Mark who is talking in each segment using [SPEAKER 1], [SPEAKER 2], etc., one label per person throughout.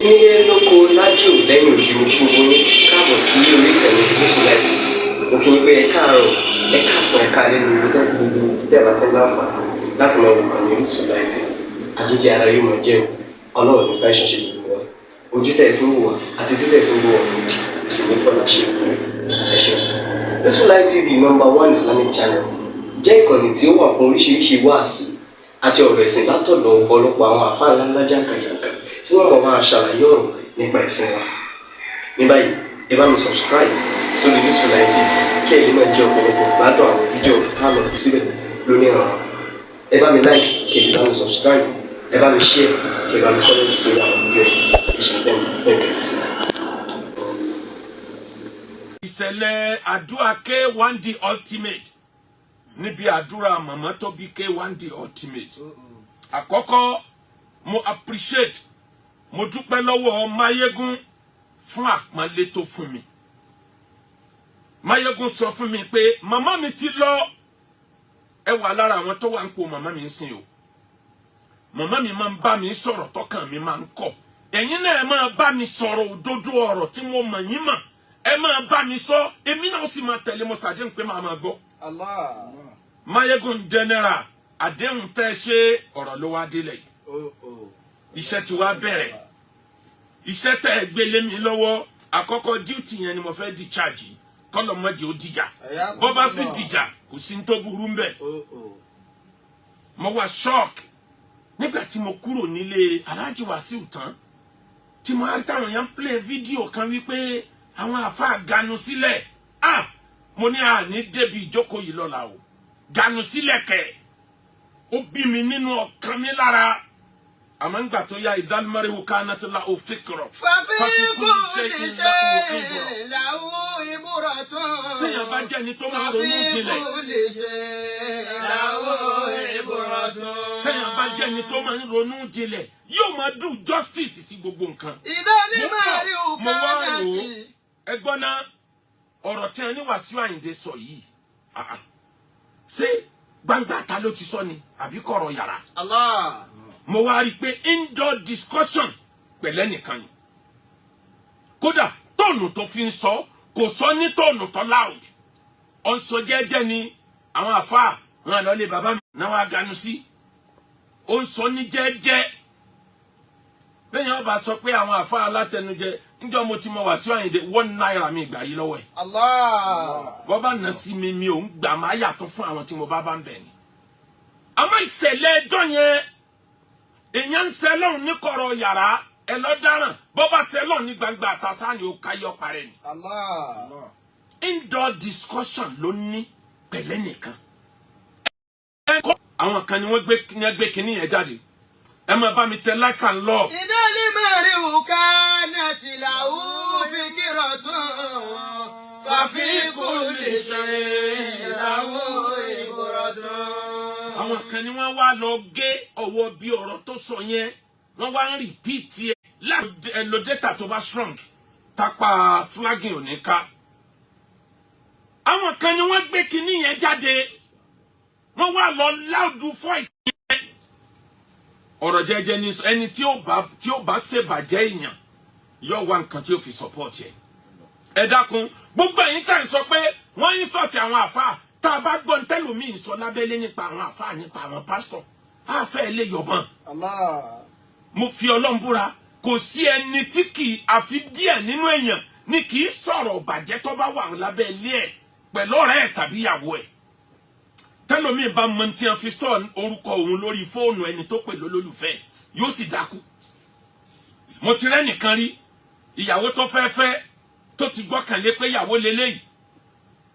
[SPEAKER 1] Nílé lóko lájò lẹ́yìn òdì mo kí gbogbo yín káàbọ̀ sí orí ìkànnì Orísunláìtì. Mo kí yín pé ẹ káàárọ̀, ẹ káàsán, ẹ káalẹ́ ní ibi tẹ́kù gbogbo tẹ́ẹ̀bà tẹ́ láǹfààní láti máa wo ìkànnì Orísunláìtì. Àjíjẹ ara yóò máa jẹun, Ọlọ́run ní fẹ́ ṣọṣẹ́ gbogbo wa. Ojú tẹ̀ fi ń wò wá àti títẹ̀ fi ń wò wá lòdì, kò sì ní fọ́nà ṣe ẹ ṣeun. Orísunláìtì TV #1 Islamic channel jẹ́ ìkànnì tí ó wà fún oríṣiríṣi wáàsí àti ọ̀rọ̀ ẹ̀sìn látọ̀dọ̀ ọ̀pọ̀lọpọ̀ àwọn àfáà ńláńlá jàǹkàjàǹkà tí wọ́n mọ̀ máa ṣàlàyé ọ̀rọ̀ nípa ẹ̀sìn wa. Ní báyìí, ẹ bá mi subscribe sórí Orísunláìtì kí ẹ lè máa jẹ ọ̀pọ̀lọpọ̀ gbádùn àwọn fídíò táwọn fi síbẹ̀ lónìí ọ̀rọ̀. Ẹ bá mi like kí ẹ sì bá mi subscribe, ẹ bá mi share kí ẹ bá mi comment sórí àwọn fídíò yìí. Ìṣẹ̀lẹ̀ bẹ́ẹ̀ ti sí.
[SPEAKER 2] Ìṣẹ̀lẹ̀ àdúrà K1 the ultimate níbi àdúrà màmá tó bí K1 the ultimate. Àkọ́kọ́ mo appreciate mo dúpẹ́ lọ́wọ́ Máyégún fún àpọ́nlé tó fún mi. Máyégún sọ fún mi pé màmá mi ti lọ, ẹ wà lára àwọn tó wà ń po màmá mi ń sìn o. Màmá mi máa ń bá mi sọ̀rọ̀ tọ́kàn mi máa ń kọ̀. Ẹ̀yin náà ẹ máa bá mi sọ̀rọ̀ òdodo ọ̀rọ̀ tí mo mọ̀ yín mọ̀. Ẹ máa bá mi sọ, èmi náà sì máa tẹ̀lé mo ṣàdéhùn pé màá máa gbọ́.
[SPEAKER 3] Allah.
[SPEAKER 2] Máyégún general àdéhùn tẹ́ ṣe ọ̀rọ̀ ló wá délẹ̀ yìí. Iṣẹ́ ti wá bẹ̀rẹ̀. Iṣẹ́ tẹ́ ẹ gbé lé mi lọ́wọ́, àkọ́kọ́ duty yẹn ni mo fẹ́ discharge. Kọ́lọ̀ mọ́jì ó dìjà. Bọ́ bá sì dìjà, kò sí ní tó burú ń bẹ̀. Mo wá shock nígbà tí mo kúrò nílé Alhaji Wasiu tán. Tí mo rí táwọn èèyàn play fídíò kan wípé àwọn àfáà ganu sílẹ̀. Mo ní àní débi ìjókòó yìí lọ́la o. Ganu sílẹ̀ kẹ̀. Ó bí mi nínú ọkàn mi lára. Àmọ́ ńgbà tó yá ìdánimọ̀rẹ́ wò ká náà ti la òfin kọ̀rọ̀.
[SPEAKER 3] Fàfikún lè ṣe làwọn ìbúra tó.
[SPEAKER 2] Téèyàn bá jẹ́ ni tó máa ronú jinlẹ̀.
[SPEAKER 3] Fàfikún lè ṣe làwọn ìbúra tó.
[SPEAKER 2] Téèyàn bá jẹ́ ni tó máa ń ronú jinlẹ̀ yóò máa do justice sí gbogbo nǹkan.
[SPEAKER 3] Ìdánimọ̀rẹ́ wò ká náà ti.
[SPEAKER 2] Ẹgbọ́n náà ọ̀rọ̀ tí wọ́n ní Wàsíù Àyìndé sọ yìí. Ṣé gbangba ta ló ti sọ ni àbí kọ̀rọ̀ yàrá?
[SPEAKER 3] Allah.
[SPEAKER 2] Mo wá rí pé indoor discussion pẹ̀lẹ́ nìkan ni. Kódà tóònù tó fi ń sọ kò sọ ní tóònù tó loud. Ó ń sọ jẹ́jẹ́ ni àwọn àfáà wọn lọ lé bàbá mi náà wá ganu sí. Ó ń sọ ní jẹ́jẹ́. Bẹ́ẹ̀ni ọba sọ pé àwọn àfáà alátẹnujẹ níjọ́ mo ti mọ Wàsíù Àyìndé 1 naira mi ìgbà yìí lọ́wọ́ ẹ̀.
[SPEAKER 3] Allah.
[SPEAKER 2] Bọ́ bá nà sí mi ò ń gbà máa yàtọ̀ fún àwọn tí mo bá ń bẹ̀ ni. Àmọ́ ìṣẹ̀lẹ̀ ẹjọ́ yẹn èèyàn ń sẹ́lọ̀n ní kọ̀rọ̀ yàrá ẹ lọ dáràn bọ́ bá sẹ́lọ̀n ní gbangba àtàsá ni ó káyọ̀ parẹ́ ni.
[SPEAKER 3] Allah.
[SPEAKER 2] Indoor discussion ló ní pẹ̀lẹ́ nìkan. Àwọn kan ni wọ́n gbé kinní yẹn jáde. Ẹ máa bá mi tẹ like and love.
[SPEAKER 3] Ìdánimọ̀rẹ́ wò ká náà ti làwọn fìkìrọ̀ tó. Fàfikún lè ṣe làwọn ìbúra tó.
[SPEAKER 2] Àwọn kan ni wọ́n wá lọ gé ọwọ́ bí ọ̀rọ̀ tó sọ yẹn wọ́n wá ń repeat ẹ̀ láti lo data tó bá strong tápá flagging ò ní ká. Àwọn kan ni wọ́n gbé kinní yẹn jáde wọ́n wá lọ loud voice yẹn. Ọ̀rọ̀ jẹ́jẹ́ ni ẹni tí ó bá ṣèbàjẹ́ èèyàn yóò wá nǹkan tí ó fi support ẹ̀. Ẹ dákun gbogbo ẹ̀yin tá ń sọ pé wọ́n ń sọ̀tì àwọn àfáà tá a bá gbọ́ ntẹ́lòmíì sọ lábẹ́lé nípa àwọn àfáà nípa àwọn pásítọ̀ á fẹ́ lè yọ̀bọ̀n.
[SPEAKER 3] Allah.
[SPEAKER 2] Mo fi Ọlọ́run búra kò sí ẹni tí kì í àfi díẹ̀ nínú èèyàn ni kì í sọ̀rọ̀ bàjẹ́ tó bá wà lábẹ́lé ẹ̀ pẹ̀lú ọ̀rẹ́ ẹ̀ tàbí ìyàwó ẹ̀. Tẹ́lòmíì bá mọ tí wọ́n fi store orúkọ òun lórí fóònù ẹni tó pè lólùfẹ́ yóò sì dákú. Mo ti rẹ́ nìkan rí ìyàwó tó fẹ́ tó ti gbọ́kànlé pé ìyàwó lélẹ́yìí.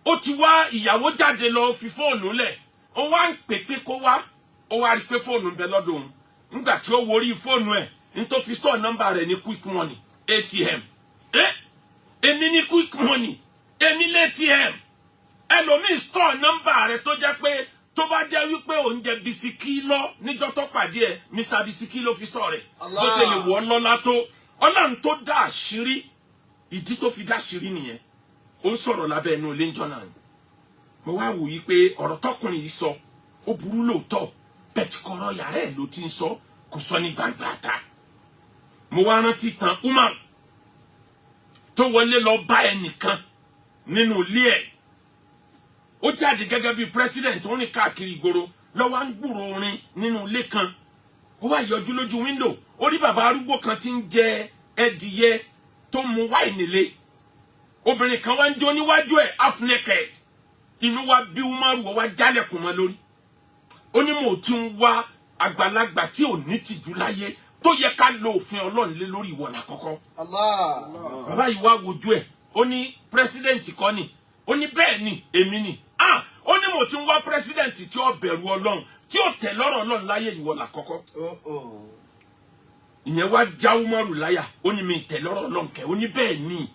[SPEAKER 2] Ó ti wá ìyàwó jáde lọ fi fóònù lẹ̀ ó wá ń pèpè kó wá ó wá rí pé fóònù ń bẹ lọ́dọ̀ òun nígbà tí ó worí fóònù ẹ̀ ní tó fi store nọ́mbà rẹ̀ ní quick money ATM. Èmi ní quick money èmi lé ATM. Ẹlòmíì store nọ́mbà rẹ̀ tó jẹ́ pé tó bá jẹ́ wípé òun jẹ bisikí lọ níjọ́ tó pàdé ẹ̀ Mr. Bisikí ló fi store rẹ̀ bó ṣe lè wọ́ lọ́lá tó Ọlọ́run tó dá àṣírí ìdí tó fi dá àṣírí nìyẹn. Ó ń sọ̀rọ̀ lábẹ́ inú ilé ńjọ́ náà. Mo wá wò yí pé ọ̀rọ̀ tọkùnrin yìí sọ ó burú lóòótọ́ bẹ́ẹ̀ tí kọ̀rọ̀ yàrá ẹ̀ ló ti ń sọ kò sọ ní gbangba ta. mo wá rántí tán Umar tó wọlé lọ bá ẹnìkan nínú ilé ẹ̀ ó jáde gẹ́gẹ́ bí president ó ní káàkiri ìgboro ló wá ń gbúrò orin nínú ilé kan ó wá yọjú lójú window ó rí bàbá arúgbó kan tí ń jẹ ẹdìyẹ tó mu wáìnì lé obìnrin kan wá ń jó níwájú ẹ̀ half naked inú wa bí Umaru wá jálẹ̀kùn mọ́ lórí ó ní mo ti ń wá àgbàlagbà tí ò ní tìjú láyé tó yẹ ká lo òfin Ọlọ́run lé lórí ìwọ lákọ́kọ́.
[SPEAKER 3] Allah.
[SPEAKER 2] Bàbá yìí wá wojú ẹ̀ ó ní president kọ́ ni ó ní bẹ́ẹ̀ ni èmi ni ó ní mo ti ń wá president tí ó bẹ̀rù Ọlọ́run tí ó tẹ̀ lọ́rọ̀ Ọlọ́run láyé ìwọ lákọ́kọ́. Ìyẹn wá já Umaru láyà ó ní mi tẹ̀ lọ́rọ̀ Ọlọ́run kẹ́ ó ní bẹ́ẹ̀ ni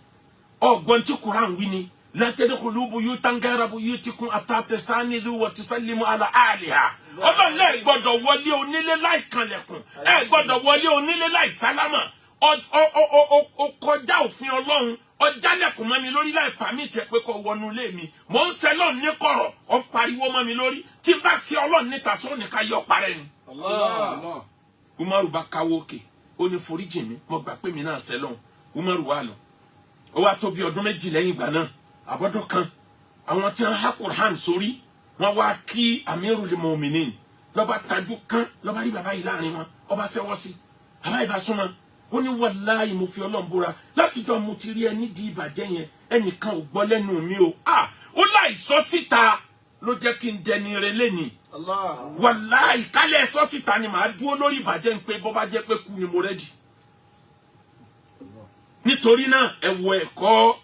[SPEAKER 2] ọgbọ́n tí Quran wí ni la tadkhulu buyutan ghayra buyutikum hatta tastanidu wa tusallimu ala ahliha. Ọlọ́run lẹ gbọ́dọ̀ wọlé onílé láì kanlẹ̀kùn ẹ gbọ́dọ̀ wọlé onílé láì sálámà ó kọjá òfin Ọlọ́run ọjálẹ̀kùn mọ́ mi lórí láì pàmì tẹ pé kó wọnú ilé mi mò ń ṣe Ọlọ́run ní kọ̀rọ̀ ó pariwo mọ́ mi lórí tí bá ṣe Ọlọ́run níta sọ ní ká yọ parẹ́ ni. Allah. Umaru bá káwọ́ òkè ó ní foríjì mi mo gbà pé mi náà ṣe lọ́hùn. Umaru wà lọ ó wá tó bí ọdún méjì lẹ́yìn ìgbà náà àbọ̀dọ̀ kan àwọn tí wọ́n há Qur'an sórí wọ́n wá kí Amirul Mu'minin lọ́ba tajú kan lọ́ba rí bàbá yìí láàrin wọn ọba ṣẹ́wọ́ sí bàbá yìí bá súnmọ́ ó ní wàláhì mo fi Ọlọ́run búra láti jọ mo ti rí ẹni di ìbàjẹ́ yẹn ẹnìkan ò gbọ́ lẹ́nu mi o ó láì sọ síta ló jẹ́ kí n dẹni rẹ lẹ́ni wàláhì kálẹ̀ sọ síta ni màá dúró lórí ìbàjẹ́ ń pé bọ́ bá jẹ́ pé kú ni mo rẹ́dì nítorí náà ẹ̀wọ̀ ẹ̀kọ́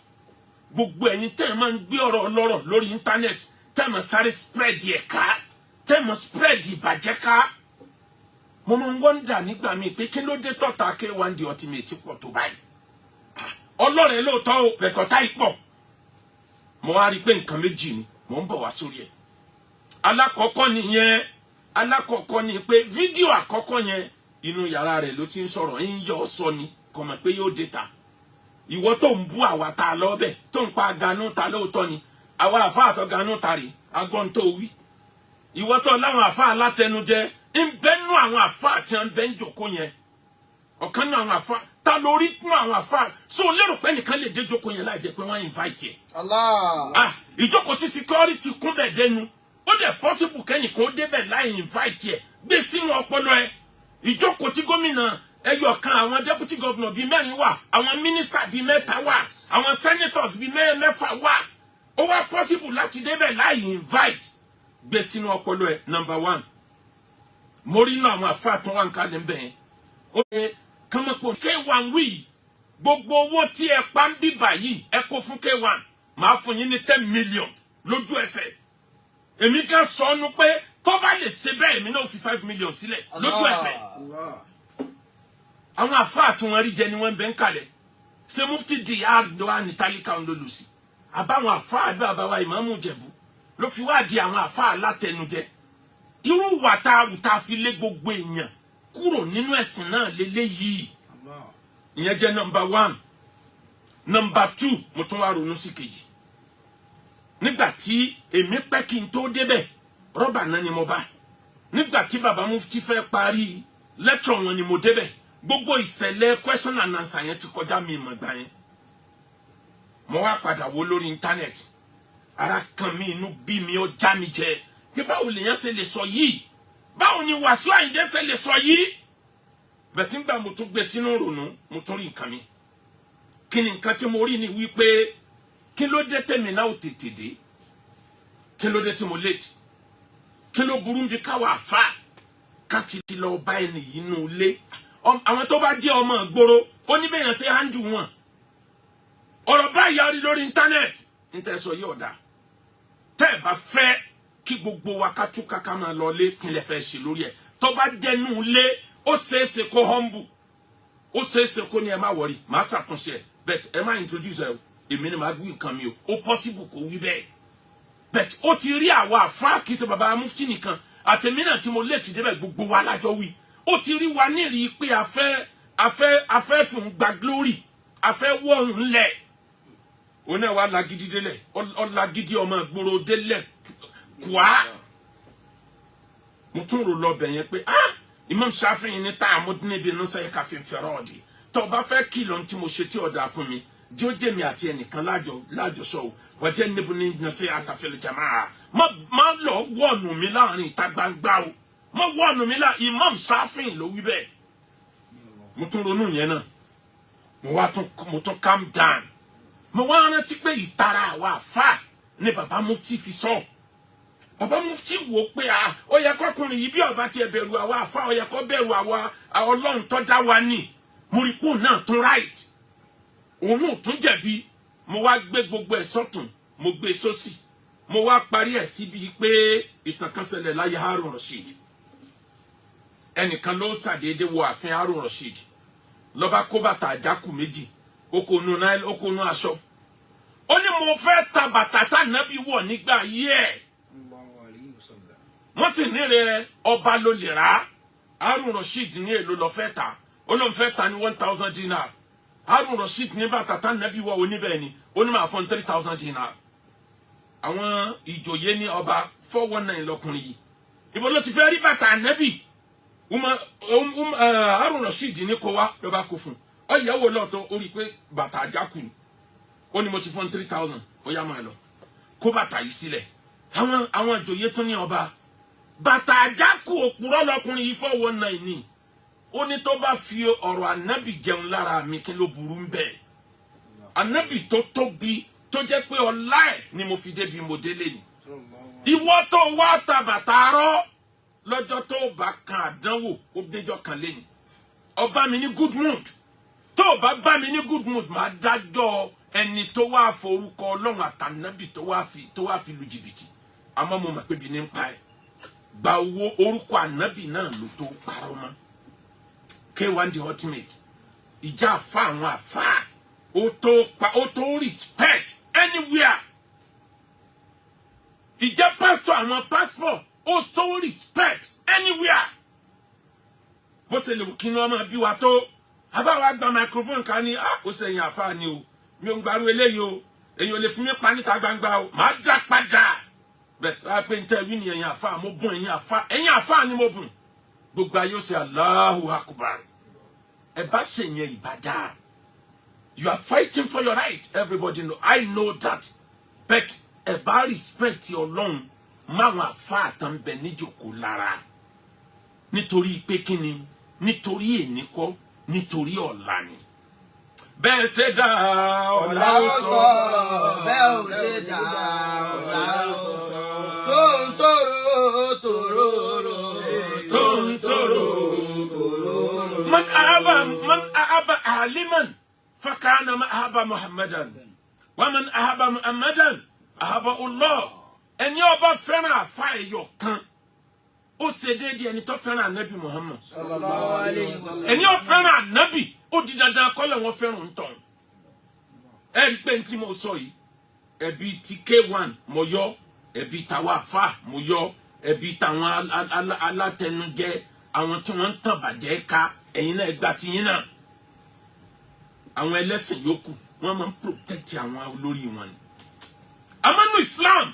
[SPEAKER 2] gbogbo ẹ̀yin tẹ́ ẹ máa ń gbé ọ̀rọ̀ ọlọ́rọ̀ lórí íńtánẹ́ẹ̀tì tẹ́ ẹ máa sáré spread ẹ̀ ká tẹ́ ẹ máa spread ìbàjẹ́ ká mo máa ń wọ́ndà nígbà míì pé kí ló dé tọ́ta K1 The Ultimate pọ̀ tó báyìí ọlọ́rẹ̀ lóòótọ́ o bẹ̀kọ̀tà yìí pọ̀ mo wá rí i pé nǹkan méjì ni mo ń bọ̀ wá sórí ẹ̀ alákọ̀ọ́kọ́ ni pé fídíò àkọ́kọ́ yẹn inú yàrá rẹ̀ ló ti ń sọ̀rọ̀ ń yọ ọ sọ ni kò mọ̀ pé yóò dé ta ìwọ tó ń bú àwa ta lọ́bẹ̀ tó ń pa ganú ta lóòótọ́ ni àwa àfáà tó ganú ta rè agbọ́n tó wí ìwọ tó láwọn àfáà alátẹnujẹ ń bẹ́nu àwọn àfáà tí wọ́n bẹ́ ń jòkó yẹn ọ̀kan náà àwọn àfáà ta lórí nú àwọn àfáà so lérò pé nìkan lè dé jòkó yẹn láì jẹ́ pé wọ́n invite ẹ̀. Allah. Ìjókòó tí security kún bẹ̀ dẹnu ó dẹ̀ possible kẹ́nìkan ó débẹ̀ láì invite ẹ̀ gbé sínú ọpọlọ ẹ̀ ìjókòó tí gómìnà ẹyọ kan àwọn deputy governor bíi mẹ́rin wà àwọn minister bíi mẹ́ta wà àwọn senators bíi mẹ́fà wà ó wá possible láti débẹ̀ láì invite gbé sínú ọpọlọ ẹ̀. Number one mo rí inú àwọn àfáà tó wà ń kalẹ̀ ń bẹ̀ yẹn ó ní kọ́mọ́pọ̀ K1 wí gbogbo owó tí ẹ pa ń bíbà yìí ẹ kó fún K1 màá fún yín ní 10 million lójú ẹsẹ̀ èmi kan sọ ọ́nù pé tó bá lè ṣe bẹ́ẹ̀ èmi náà fi 5 million sílẹ̀ lójú ẹsẹ̀. Àwọn àfáà tí wọ́n rí jẹ ni wọ́n bẹ́ ń kalẹ̀ ṣé mufti Diyar ló wà ní tálíkà ń lòlù sí àbáwọn àfáà bí àbáwá Ìmáàmù Ìjẹ̀bú ló fi wá di àwọn àfáà látẹnujẹ irú wà tá a fi lé gbogbo èèyàn kúrò nínú ẹ̀sìn náà lélẹ́yìí ìyẹn jẹ́ number one. Number two mo tún wá ronú sí kejì nígbà tí èmi pẹ́ kí n tó débẹ̀ rọ́bà náà ni mo bá nígbà tí bàbá mufti fẹ́ parí lecture wọn ni mo débẹ̀ gbogbo ìṣẹ̀lẹ̀ question and answer yẹn ti kọjá mi ìmọ̀ gbà yẹn mo wá padà wo lórí íńtánẹ́ẹ̀tì ara kan mi inú bí mi ó já mi jẹ pé báwo lèèyàn ṣe lè sọ yìí báwo ni Wàsíù Àyìndé ṣe lè sọ yìí bẹ̀tí ngbà mo tún gbé sínú ronú mo tún rí nǹkan mi kí ni nǹkan tí mo rí ni wípé kí ló dé tèmi náà ò tètè dé kí ló dé tí mo late kí ló burú bí káwa àfà ká ti lọ bá ẹni yìí nù lé àwọn tó bá jẹ́ ọmọ ìgboro ó ní bẹ́yàn ṣe handle wọn ọ̀rọ̀ báyìí a rí lórí íńtánẹ́ẹ̀tì ń tẹ́ sọ yìí ọ̀dà tẹ́ ẹ̀ bá fẹ́ kí gbogbo wa ká túká ká máa lọ lé kí n lè fẹ́ ṣe lórí ẹ̀ tó bá jẹ́nu lé ó ṣeéṣe kó humble ó ṣeéṣe kó ní ẹ má wọrí màá ṣàtúnṣe ẹ but ẹ má introduce ẹ o èmi ni màá wí nǹkan mi o ó possible kó wí bẹ́ẹ̀ but ó ti rí àwa àfáà kì í ṣe bàbá mufti nìkan àtẹ̀mí náà tí mo lè ti débẹ̀ gbogbo wa lájọ wí ó ti rí wa nírìí pé afẹ́ fún gba glory afẹ́ wọ̀rùn lẹ̀ ó náà wá lagidi délẹ̀ ọlágidi ọmọ ìgboro délẹ̀ kwá mo tún rò lọ bẹ̀ yẹn pé Imam Shafi'i ní ta'amud níbi nusayka fi firadi tó bá fẹ́ kìlọ̀ tí mo ṣe tí ọ̀dà fún mi jẹ́ ó jẹ́ mi àti ẹnìkan lájọsọ o wọ́n níbo ní nàṣẹ́ àtàfẹ́lẹ̀ jàmáà má lọ wọ̀nù mi láàrin ìta gbangba o má wọ̀nù mi láàrin Imam Shafi'i ló wí bẹ́ẹ̀ mo tún ronú yẹn náà mo tún calm down mo wá rántí pé ìtara àwa àfà ni bàbá mufti fi sọ bàbá mufti wò pé ó yẹ kọkùnrin yìí bí ọba tiẹ̀ bẹ̀rù àwa àfà ó yẹ kó bẹ̀rù àwa Ọlọ́run tó dá wa ní muripu náà tún right òun ò tún jẹ̀bi mo wá gbé gbogbo ẹ̀ sọ́tún mo gbé sósì mo wá parí ẹ̀ síbi pé ìtàn kan ṣẹlẹ̀ láyé Harun Rashid ẹnìkan ló ṣàdédé wọ ààfin Harun Rashid ló bá kó bàtà àjákù méjì okòónú aṣọ ó ní mo fẹ́ ta bàtà tá nàbí wọ̀ nígbà yí ẹ̀ wọ́n sì níre ọba ló lè rà Harun Rashid ní èlò lọ fẹ́ ta ó lóun fẹ́ ta ní 1000 dinar Harun Rashid ní bàtà tá nàbí wọ̀ oníbẹ̀ ni ó ní máa fọ́n 3000 dinar àwọn ìjòyè ní ọba 419 lọkùnrin yìí ibo ló ti fẹ́ rí bàtà nàbí Harun Rashid ní kó wá ló bá kó fún ọ yẹ̀wò lọ́tọ̀ ó rí pé bàtà àjákù ó ní mo ti fọ́n 3000 ó yá máa lọ kó bàtà yìí sílẹ̀ àwọn ìjòyè tó ní ọba bàtà àjákù òpùrọ́ lọkùnrin yìí 419 ní ó ní tó bá fi ọ̀rọ̀ ànábì jẹun lára mi kí ló burú ń bẹ̀ ànábì tó tóbi tó jẹ́ pé ọlá ẹ̀ ni mo fi débi mo délé ni ìwọ tó wá ta bàtà rọ́ lọ́jọ́ tó bá kan àdánwò ó déjọ́ kan lẹ́yìn ọba mi ní good mood tó bá bá mi ní good mood máa dájọ́ ẹni tó wá forúkọ Ọlọ́run àtànábì tó wá fi lu jìbìtì àmọ́ mo mọ̀ pé bí ní ń pa ẹ̀ gba owó orúkọ ànábì náà ló tó parọ́ mọ́ K1 the ultimate ìjà àfa àwọn àfa ó tó respect anywhere ìjà pastor àwọn passport ó tó respect anywhere bó ṣe lè kí ni wọ́n máa bí wa tó àbáwá gba microphone ká ní ó sẹ́yìn àfa ni o mi ò ń gbarú eléyìí o èyí ò lè fi mí pa níta gbangba o màá dá padà bẹ́ẹ̀ wá pé n tẹ́ wí ni ẹ̀yin àfa mo bùn ẹ̀yin àfa ni mo bùn gbogbo ayé ó ṣe Allahu Akbar ẹ bá ṣe yẹn ìbàdà you are fighting for your right everybody know I know that but ẹ bá respect Ọlọ́run máwọn àfa àtànbẹ níjòkó lára nítorí pé kí ni nítorí èní kọ́ nítorí ọ̀la ni bẹ́ẹ̀ ṣe dá ọ̀la ó sọ
[SPEAKER 3] bẹ́ẹ̀ ò ṣe dá ọ̀la ó sọ tó ń tòrò tòrò
[SPEAKER 2] tó ń tòrò man ahaba aliman fakana ma ahaba Muhammadan wa man ahaba Muhammadan ahaba Allah ẹni ó bá fẹ́ràn àfa ẹ̀yọ̀ kan ó ṣe déédéé ẹni tó fẹ́ràn ànábì Muhammad ẹni ó fẹ́ràn ànábì ó di dandan kọ́lẹ̀ wọn fẹ́ràn ń tàn ẹ rí pé tí mo sọ yìí ẹbí ti K1 mo yọ ẹbí tàwa àfa mo yọ ẹbí tàwọn alátẹnujẹ àwọn tí wọ́n ń tàn bàjẹ́ ká ẹ̀yin náà gba tiyín náà àwọn ẹlẹ́sìn yòókù wọ́n máa ń protect àwọn olórí wọn ni amánú Islam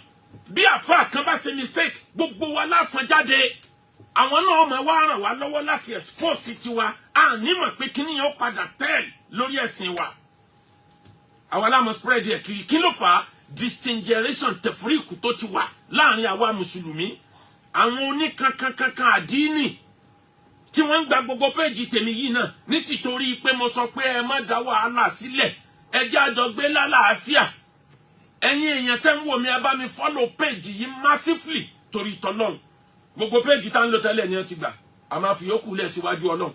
[SPEAKER 2] bí àfa kan bá ṣe mistake gbogbo wa láfọn jáde àwọn náà máa wá ràn wá lọ́wọ́ láti expose tiwa a ní mọ̀ pé kíní yẹn ó padà tell lórí ẹ̀sìn wa àwa láàmú spread ẹ̀ kiri kí ló fà á distinguishing tẹ̀fúríkù tó ti wà láàrin àwa mùsùlùmí àwọn oníkankankankan àdínì tí wọ́n ń gba gbogbo péjì tèmi yìí náà ní tìtorí pé mo sọ pé ẹ má dá wàhálà sílẹ̀ ẹ jẹ́ àjọgbé lálàáfíà ẹ̀yin èèyàn tẹ́ ń wò mí ẹ bá mi follow page yìí massively torí tọ́lọ́run gbogbo page tá ń lò tẹ́lẹ̀ ni wọ́n ti gbà a máa fi yókù lẹ̀ síwájú Ọlọ́run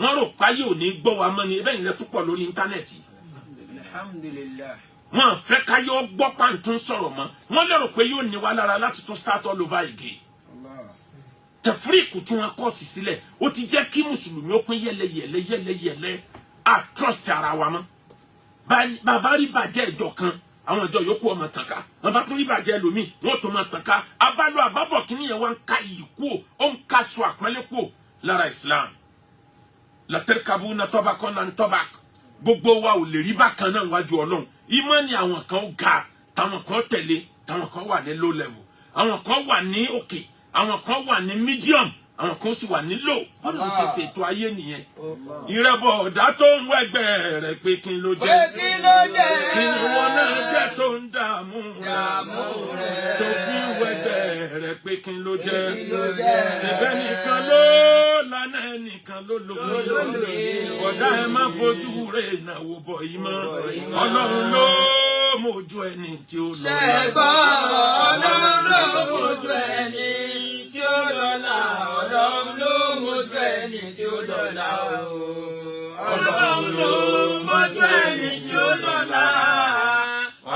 [SPEAKER 2] wọ́n rò páyé ò ní gbọ́ wa mọ́ ni ẹbẹ́ ìrẹ́ túpọ̀ lórí íńtánẹ́ẹ̀tì
[SPEAKER 3] alhamdulillah
[SPEAKER 2] wọ́n fẹ́ káyé ọgbọ́ pàǹtún sọ̀rọ̀ mọ́ wọ́n lérò pé yóò ní wa lára láti tún start all over again tẹ̀fúríkù tí wọ́n kọ́ sí sílẹ̀ ó ti jẹ́ kí mùsùlùmí ó pín yẹ́lẹ́yẹ̀lẹ́ a trust ara wa mọ́ bàbá rí bàjẹ́ ìjọ kan àwọn ìjọ yòókù ọmọ tàn ká wọn bá tún rí bàjẹ́ lómi wọn tún máa tàn ká abálò àbábọ̀ kí nìyẹn wá ń ka iyì kú ó ń ka sọ àpẹẹlẹ kú lára Islam látẹ̀kábù náà tọ́ba kan náà ń tọ́ba gbogbo wa ò lè rí bákan náà wájú Ọlọ́run ìmánì àwọn kan ó ga táwọn kan tẹ̀lé táwọn kan wà ní low level àwọn kan wà ní òkè àwọn kan wà ní medium àwọn kan sì wà nílò Ọlọ́run ṣe ṣètò ayé nìyẹn ìrẹ́bọ̀ ọ̀dá tó ń wẹ́gbẹ́ rẹ̀ pé kí ló jẹ́ kí ni wọn náà jẹ́ tó ń dààmú rẹ̀ tó fi ń wẹ́gbẹ́ rẹ̀ pé kí ló jẹ́ ṣẹ̀bẹ̀ nìkan ló lánà ẹnìkan ló lòlò ọ̀dá ẹ má fojú rẹ̀ ìnáwó bọ̀ yìí mọ́ Ọlọ́run ló mójú ẹni tí ó lọ́la.
[SPEAKER 3] ṣẹ́gbọ́ Ọlọ́run ló mójú ẹni tí ó lọ́la. Ọlọ́run ló mójú ẹni tí ó lọ́la. Ọlọ́run ló mójú ẹni tí ó lọ́la.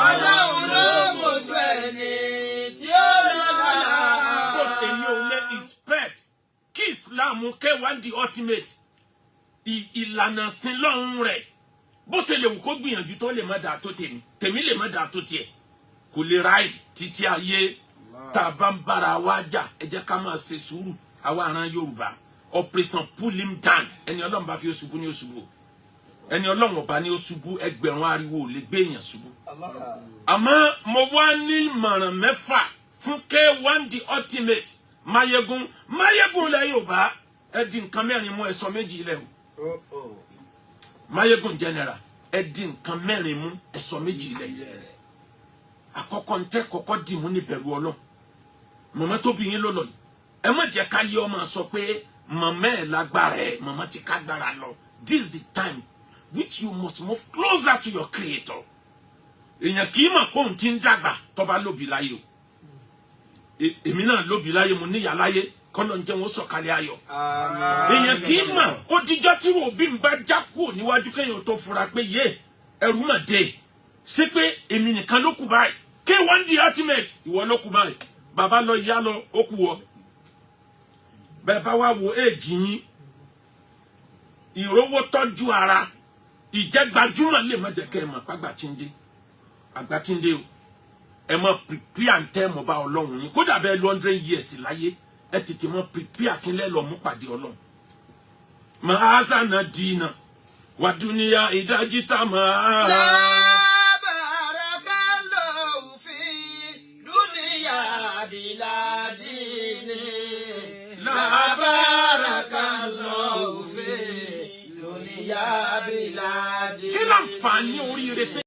[SPEAKER 3] Ọlọ́run ló mójú ẹni tí ó lọ́la.
[SPEAKER 2] But èmi ò lè expect kí Islam kẹwàá di ultimate ìlànà sin lọ́run rẹ̀ bó ṣe lè wù kó gbìyànjú tó lè má dáa tó tèmi lè má dáa tó tiẹ̀ kò lè ráì títí ayé tá a bá ń bára wa jà ẹ jẹ́ ká máa ṣe sùúrù àwa àrán Yorùbá operation pull him down ẹni Ọlọ́run bá fi ó ṣubú ní ó ṣubú ẹni Ọlọ́run ọba ní ó ṣubú ẹgbẹ̀rún ariwo ò lè gbé èèyàn ṣubú. Àmọ́ mo wá ní ìmọ̀ràn mẹ́fà fún K1 the ultimate Mayegun lẹ Yorùbá ẹ di nǹkan mẹ́rin mú ẹ sọ méjì lẹ o. Mayegun general ẹ di nǹkan mẹ́rin mú ẹ sọ méjì lẹ. Àkọ́kọ́ ntẹ́ kọ́kọ́ dì mú ní bẹ̀rù Ọlọ́run. Màmá tó bí yín ló lọ yìí. Ẹ má jẹ́ ká yé ọmọ sọ pé màmá ẹ̀ lágbára ẹ̀ màmá ti ká gbára lọ. This is the time which you must move closer to your creator. Èèyàn kì í mọ̀ pé òun ti ń dàgbà tó bá lóbi láyé o. Èmi náà lóbi láyé mo níyà láyé kọ́nà ń jẹ́ wọn sọ̀kalẹ̀ ayọ̀. Èèyàn kì í mọ̀ ó dijọ́ tí òbí ń bá já kúrò níwájú kéèyàn tó fura pé yé ẹrù mà dé. Ṣé pé èmi nìkan ló kù báyìí? K1 the ultimate ìwọ ló kù báyìí. Bàbá lọ ìyá lọ ó kù wọ. Bẹ́ẹ̀ bá wá wo èjì yín. Ìrówó tọ́jú ara. Ìjẹ́gbajúmọ̀ lè má jẹ́ kẹ́ ẹ mọ̀ pàgbà tí ń dé. Àgbà tí ń dé o. Ẹ mọ̀ prepare ń tẹ́ mọ̀ bá Ọlọ́run yín. Kódà bẹ́ẹ̀ lọ 100 years láyé. Ẹ tètè mọ̀ prepare kí lẹ́ lọ mú pàdé Ọlọ́run. Màá na dínà. Wà dúníyà ìdájí tá máa.
[SPEAKER 3] Barakallahu fi dunya bila dini. Barakallahu fi dunya bila dini.
[SPEAKER 2] Kí láǹfààní oríire téèyàn